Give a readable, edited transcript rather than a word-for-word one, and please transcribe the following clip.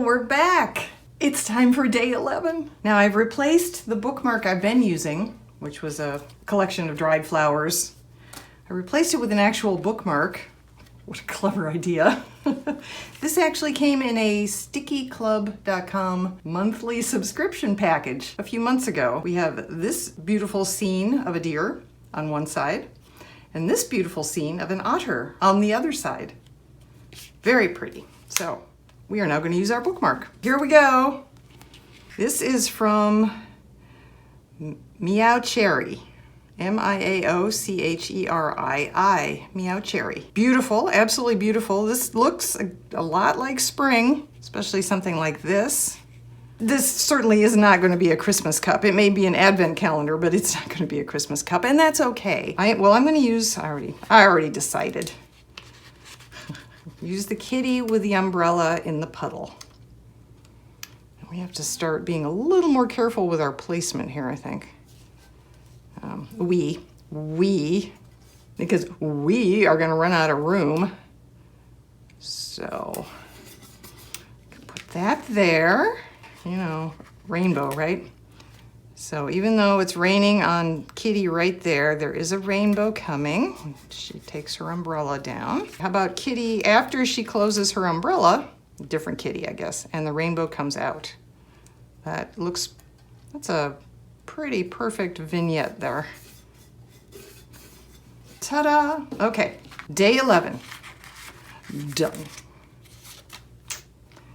We're back. It's time for day 11. Now I've replaced the bookmark I've been using, which was a collection of dried flowers. I replaced it with an actual bookmark. What a clever idea. This actually came in a StickiiClub.com monthly subscription package a few months ago. We have this beautiful scene of a deer on one side and this beautiful scene of an otter on the other side. Very pretty. So we are now going to use our bookmark. Here we go. This is from Meow Cherry. M-I-A-O-C-H-E-R-I-I. Meow Cherry. Beautiful, absolutely beautiful. This looks a lot like spring, especially something like this. This certainly is not going to be a Christmas cup. It may be an advent calendar, but it's not going to be a Christmas cup, and that's okay. I'm going to use, I already decided. Use the kitty with the umbrella in the puddle. We have to start being a little more careful with our placement here, I think. Because we are going to run out of room. So, I can put that there. You know, rainbow, right? So even though it's raining on Kitty right there, there is a rainbow coming. She takes her umbrella down. How about Kitty after she closes her umbrella? Different Kitty, I guess. And the rainbow comes out. That's a pretty perfect vignette there. Ta-da! Okay, day 11. Done.